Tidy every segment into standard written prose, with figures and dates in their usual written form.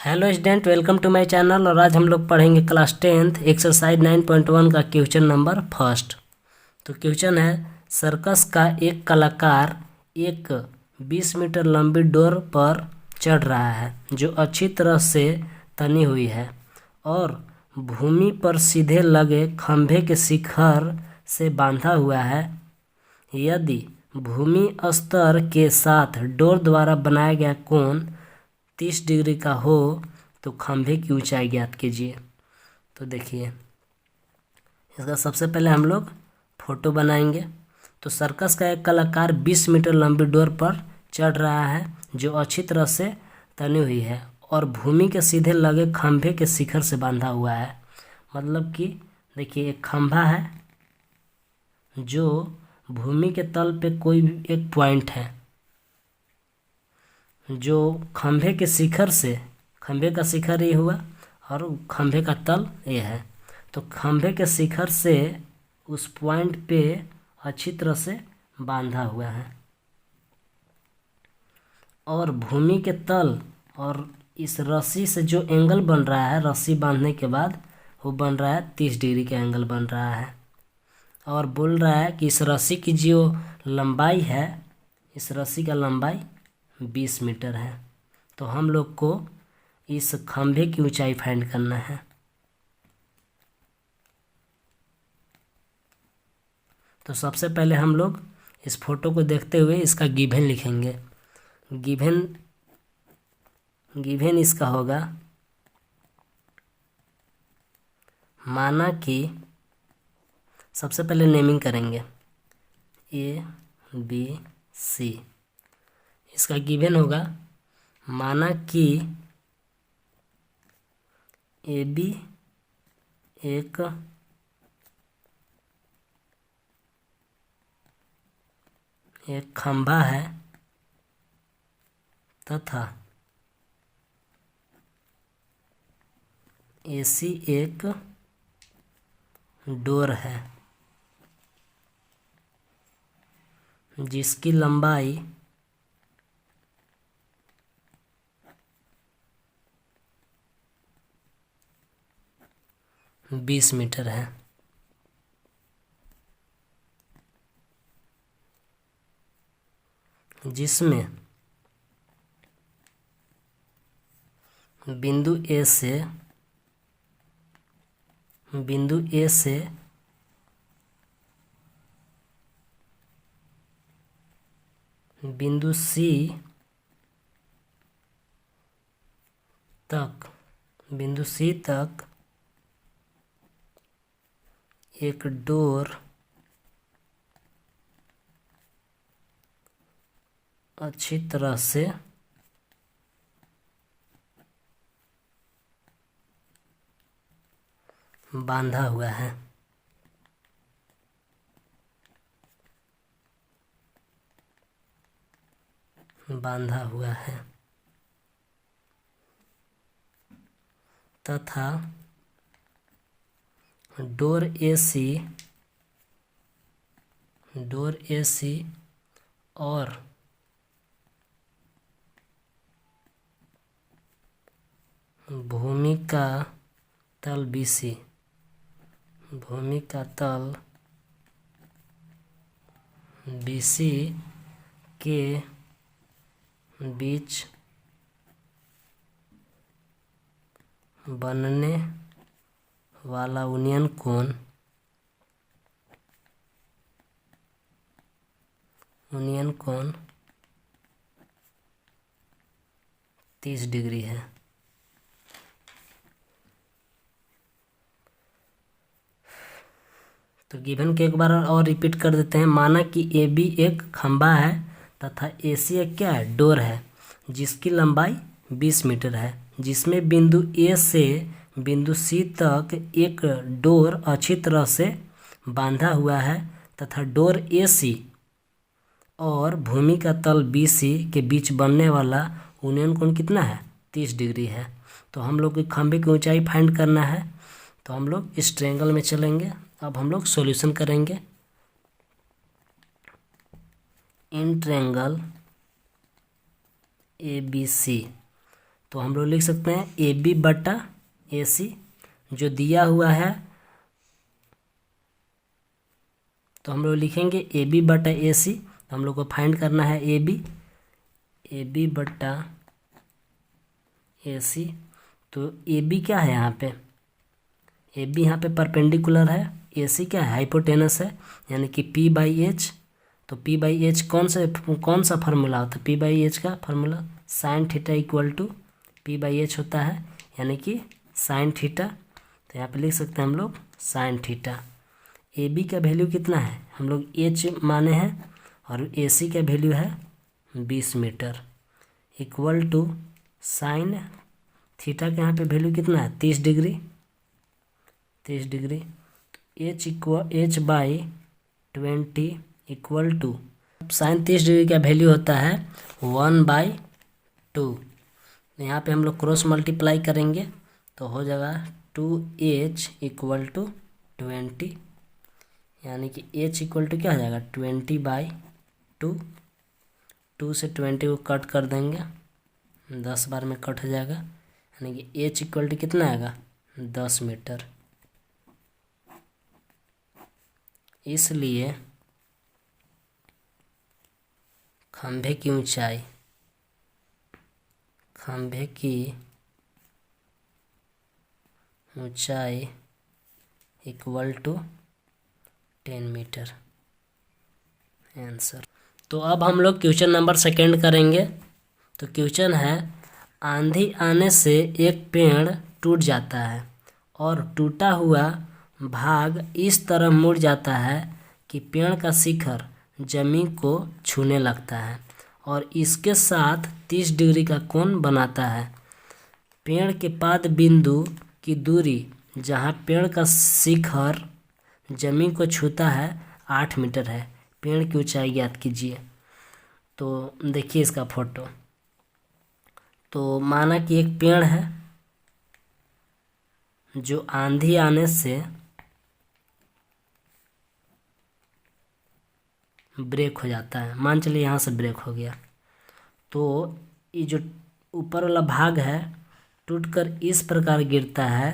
Hello student, welcome to my channel. और आज हम लोग पढ़ेंगे क्लास 10th एक्सरसाइज 9.1 का क्वेश्चन नंबर फर्स्ट। तो क्वेश्चन है, सर्कस का एक कलाकार एक 20 मीटर लंबी डोर पर चढ़ रहा है जो अच्छी तरह से तनी हुई है और भूमि पर सीधे लगे खंभे के शिखर से बांधा हुआ है। यदि भूमि स्तर के साथ डोर द्वारा बनाया गया कोण 30 डिग्री का हो तो खंभे की ऊंचाई ज्ञात कीजिए। तो देखिए, इसका सबसे पहले हम लोग फोटो बनाएंगे। तो सर्कस का एक कलाकार 20 मीटर लंबी डोर पर चढ़ रहा है जो अच्छी तरह से तनी हुई है और भूमि के सीधे लगे खंभे के शिखर से बांधा हुआ है। मतलब कि देखिए, एक खंभा है जो भूमि के तल पे कोई भी एक पॉइंट है जो खंभे के शिखर से, खंभे का शिखर ये हुआ और खंभे का तल ये है। तो खंभे के शिखर से उस पॉइंट पे अच्छी तरह से बांधा हुआ है और भूमि के तल और इस रस्सी से जो एंगल बन रहा है, रस्सी बांधने के बाद वो बन रहा है 30 डिग्री का एंगल बन रहा है। और बोल रहा है कि इस रस्सी की जो लंबाई है, इस रस्सी का लंबाई 20 मीटर है। तो हम लोग को इस खंभे की ऊंचाई फाइंड करना है। तो सबसे पहले हम लोग इस फोटो को देखते हुए इसका गिवन लिखेंगे। गिवन इसका होगा, माना कि सबसे पहले नेमिंग करेंगे ABC। इसका गिवन होगा, माना कि AB एक खंभा है तथा AC एक डोर है जिसकी लंबाई 20 मीटर है। जिसमें बिंदु A से बिंदु C तक एक डोर अच्छी तरह से बांधा हुआ है। तथा डोर AC और भूमि का तल BC के बीच बनने वाला यूनियन कोण 30 डिग्री है। तो गिवन के एक बार और रिपीट कर देते हैं। माना कि AB एक खंभा है तथा AC एक क्या है, डोर है जिसकी लंबाई 20 मीटर है, जिसमें बिंदु A से बिंदु C तक एक डोर अच्छी तरह से बांधा हुआ है तथा डोर AC और भूमि का तल BC के बीच बनने वाला यूनियन कोण कितना है, 30 डिग्री है। तो हम लोग को खंभे की ऊंचाई फाइंड करना है। तो हम लोग इस ट्रायंगल में चलेंगे। अब हम लोग सॉल्यूशन करेंगे। इन ट्रायंगल ABC तो हम लोग लिख सकते हैं ए बी बटा ए सी जो दिया हुआ है, तो हम लोग लिखेंगे ए बी बटा ए सी। तो हम लोग को फाइंड करना है ए बी बटा ए सी। तो ए बी क्या है यहाँ पे, ए बी यहाँ पे परपेंडिकुलर है, ए सी क्या है, हाइपोटेनस है, यानी कि पी बाई एच। तो पी बाई एच कौन सा फार्मूला होता है, पी बाई एच का formula sine theta equal to p by h होता है, यानी कि साइन थीटा। तो यहाँ पे लिख सकते हैं हम लोग साइन थीटा। ए बी का वैल्यू कितना है, हम लोग एच माने हैं, और ए सी का वैल्यू है 20 metre, equal to sine theta का यहाँ पे वैल्यू कितना है 30 degree. H by 20 equal to sine 30 degree का वैल्यू होता है 1/2। यहाँ पे हम लोग क्रॉस मल्टीप्लाई करेंगे तो हो जाएगा 2h इक्वल टू 20, यानी कि h इक्वल टू क्या हो जाएगा 20/2। 2 से 20 को कट कर देंगे, 10 बार में कट हो जाएगा, यानी कि h इक्वल टू कितना आएगा 10 मीटर। इसलिए खंभे की ऊंचाई इक्वल टू 10 मीटर, आंसर। तो अब हम लोग क्वेश्चन नंबर 2 करेंगे। तो क्वेश्चन है, आंधी आने से एक पेड़ टूट जाता है और टूटा हुआ भाग इस तरह मुड़ जाता है कि पेड़ का शिखर जमीन को छूने लगता है और इसके साथ 30 डिग्री का कोण बनाता है। पेड़ के पाद बिंदु की दूरी जहाँ पेड़ का शिखर जमीन को छूता है 8 मीटर है। पेड़ की ऊंचाई ज्ञात कीजिए। तो देखिए इसका फोटो। तो माना कि एक पेड़ है जो आंधी आने से ब्रेक हो जाता है, मान चलिए यहाँ से ब्रेक हो गया, तो ये जो ऊपर वाला भाग है टूटकर इस प्रकार गिरता है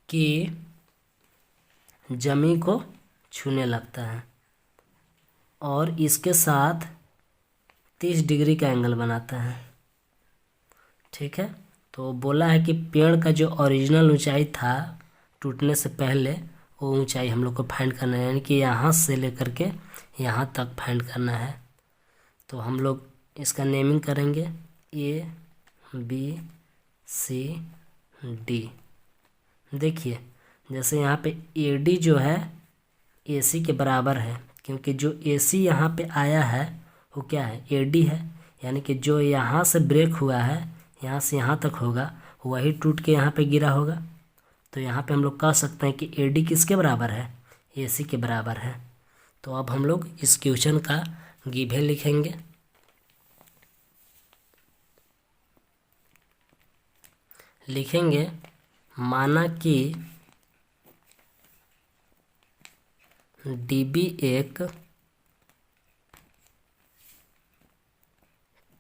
कि जमीन को छूने लगता है और इसके साथ 30 डिग्री का एंगल बनाता है। ठीक है, तो बोला है कि पेड़ का जो ओरिजिनल ऊंचाई था टूटने से पहले, वो ऊंचाई हम लोग को फाइंड करना है, यानी कि यहाँ से लेकर के यहाँ तक फाइंड करना है। तो हम लोग इसका नेमिंग करेंगे ए बी सी डी। देखिए जैसे यहाँ पे ए डी जो है ए सी के बराबर है, क्योंकि जो ए सी यहाँ पे आया है वो क्या है ए डी है, यानी कि जो यहाँ से ब्रेक हुआ है यहाँ से यहाँ तक होगा वही टूट के यहाँ पे गिरा होगा। तो यहाँ पे हम लोग कह सकते हैं कि ए डी किसके बराबर है, ए सी के बराबर है। तो अब हम लोग इस क्वेश्चन का गिवन लिखेंगे। माना कि डीबी एक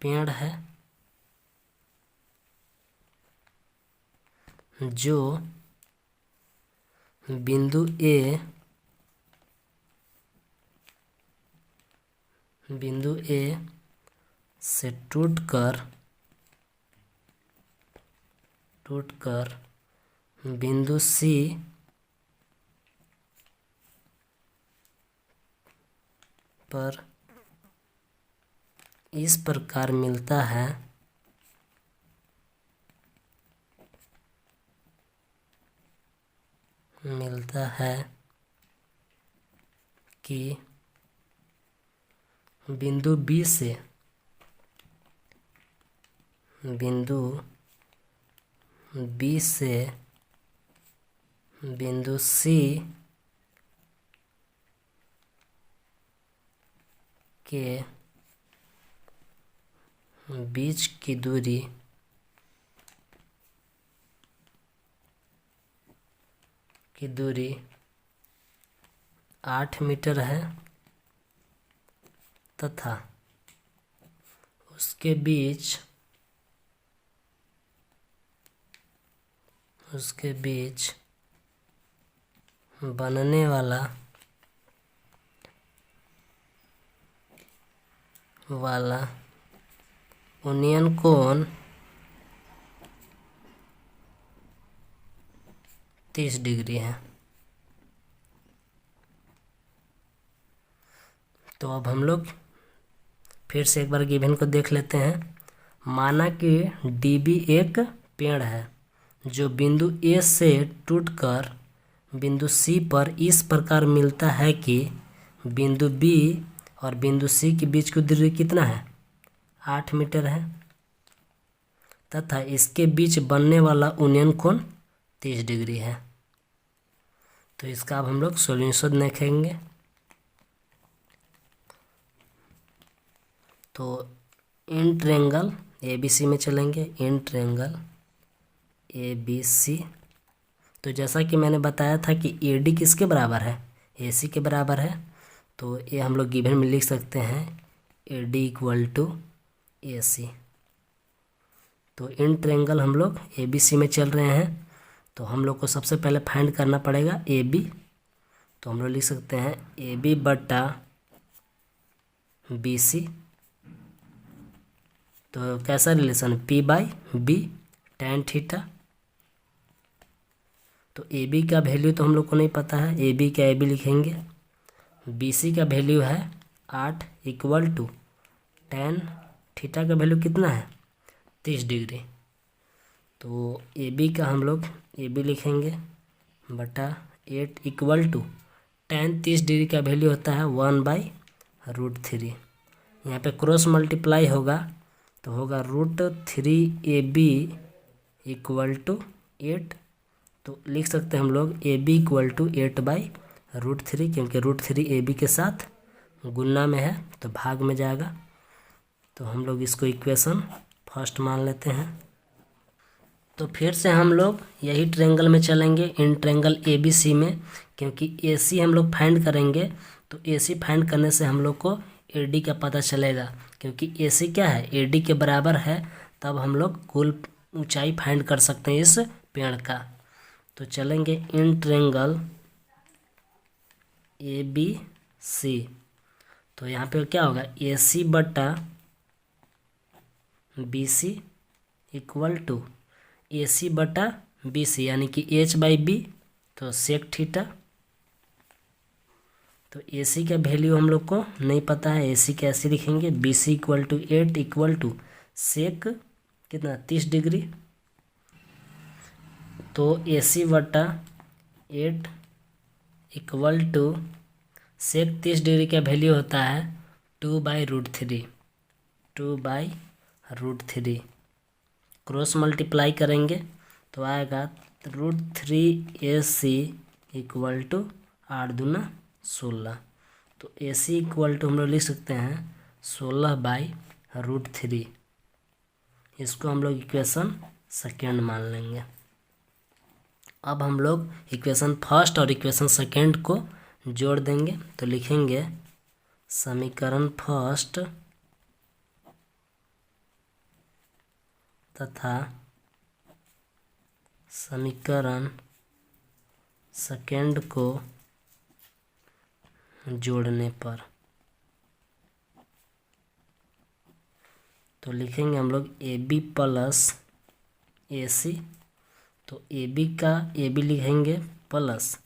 पेड़ है जो बिंदु ए से टूटकर बिंदु सी पर इस प्रकार मिलता है कि बिंदु बी से बिंदु सी के बीच की दूरी की दूरी 8 मीटर है तथा उसके बीच उसके बीच बनने वाला यूनियन कोण 30 डिग्री है। तो अब हम लोग फिर से एक बार गिवन को देख लेते हैं। माना कि डीबी एक पेड़ है जो बिंदु ए से टूटकर बिंदु सी पर इस प्रकार मिलता है कि बिंदु बी और बिंदु सी के बीच की दूरी कितना है, 8 मीटर है, तथा इसके बीच बनने वाला यूनियन कोण 30 डिग्री है। तो इसका अब हम लोग सॉल्यूशन देखेंगे। तो इन ट्रायंगल ABC में चलेंगे। इन ट्रायंगल ABC, तो जैसा कि मैंने बताया था कि AD किसके बराबर है, AC के बराबर है। तो ये हम लोग गिवन में लिख सकते हैं AD इक्वल टू AC। तो इन ट्रायंगल हम लोग ABC में चल रहे हैं, तो हम लोग को सबसे पहले फाइंड करना पड़ेगा AB। तो हम लोग लिख सकते हैं AB बटा BC। तो कैसा रिलेशन, P/B tan थीटा। तो AB का वैल्यू तो हम लोग को नहीं पता है, AB का AB लिखेंगे। BC का वैल्यू है 8 इक्वल टू tan थीटा का वैल्यू कितना है, 30 डिग्री। तो AB का हम लोग AB लिखेंगे बटा 8 इक्वल टू tan 30 डिग्री का वैल्यू होता है 1/√3। यहाँ पे क्रॉस मल्टीप्लाई होगा तो होगा √3AB इक्वल टू 8। तो लिख सकते हैं हम लोग AB इक्वल टू 8/√3, क्योंकि √3 AB के साथ गुना में है तो भाग में जाएगा। तो हम लोग इसको इक्वेशन फर्स्ट मान लेते हैं। तो फिर से हम लोग यही ट्रायंगल में चलेंगे, इन ट्रायंगल ABC में, क्योंकि AC हम लोग फाइंड करेंगे। तो AC फाइंड करने से हम लोग को AD का पता चलेगा, क्योंकि AC क्या है, AD के बराबर है। तब हम लोग कुल ऊंचाई फाइंड कर सकते हैं इस पेड़ का। तो चलेंगे इन ट्रायंगल ABC। तो यहाँ पे क्या होगा, AC बटा BC इक्वल टू AC बटा BC, यानी कि H/B, तो sec थीटा। तो AC का वैल्यू हम लोग को नहीं पता है, AC कैसे लिखेंगे, BC equal to 8 equal to sec कितना, 30 डिग्री। तो AC बटा 8 इक्वल टू sec 30 डिग्री का वैल्यू होता है 2/√3। 2/√3 क्रॉस मल्टीप्लाई करेंगे तो आएगा √3AC इक्वल टू 8 दूना 16। तो AC इक्वल टू हम लोग लिख सकते हैं 16/√3। इसको हम लोग इक्वेशन सेकेंड मान लेंगे। अब हम लोग इक्वेशन फर्स्ट और इक्वेशन सेकेंड को जोड़ देंगे। तो लिखेंगे समीकरण फर्स्ट तथा समीकरण सेकेंड को जोड़ने पर, तो लिखेंगे हम लोग AB प्लस AC। तो AB का AB लिखेंगे प्लस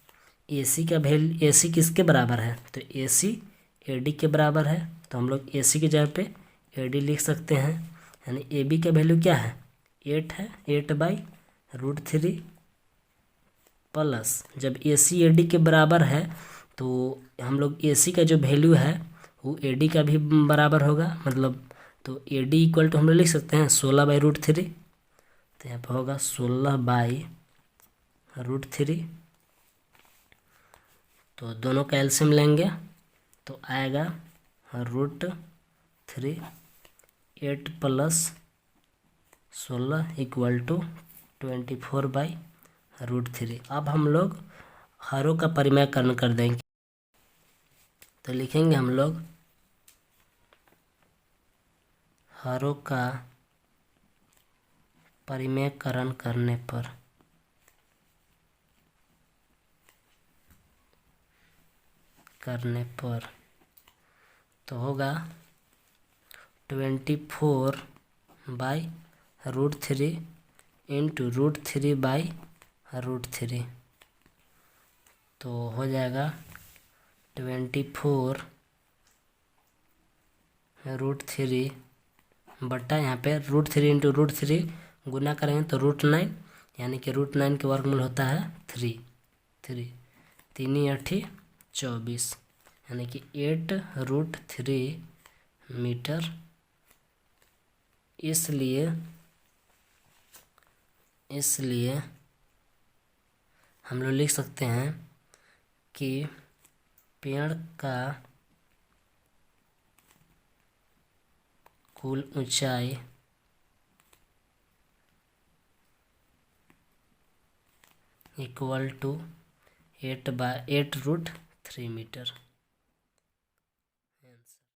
AC का वैल्यू, AC किसके बराबर है, तो AC AD के बराबर है। तो हम लोग AC की जगह पे AD लिख सकते हैं, यानी AB का वैल्यू क्या है, 8 है, 8/√3 प्लस जब AC AD के बराबर है तो हम लोग AC का जो वैल्यू है वो AD का भी बराबर होगा, मतलब तो AD इक्वल टू हम लोग लिख सकते हैं 16/√3। तो यहाँ पर होगा 16/√3। तो दोनों का एलसीएम लेंगे तो आएगा √3, 8 प्लस 16 इक्वल टू 24/√3। अब हम लोग हरों का परिमेयकरण कर देंगे। तो लिखेंगे हम लोग हरों का परिमेयकरण करने पर करने पर तो होगा 24/√3 इंटू √3/√3 तो हो जाएगा 24√3 बट्टा यहाँ पे √3 इंटू √3 गुना करेंगे तो √9 यानी कि √9 के वर्गमूल होता है 3 3 8 24 यानी कि 8√3 मीटर। इसलिए हम लोग लिख सकते हैं कि पेड़ का कुल ऊंचाई इक्वल टू 8/8√3 मीटर।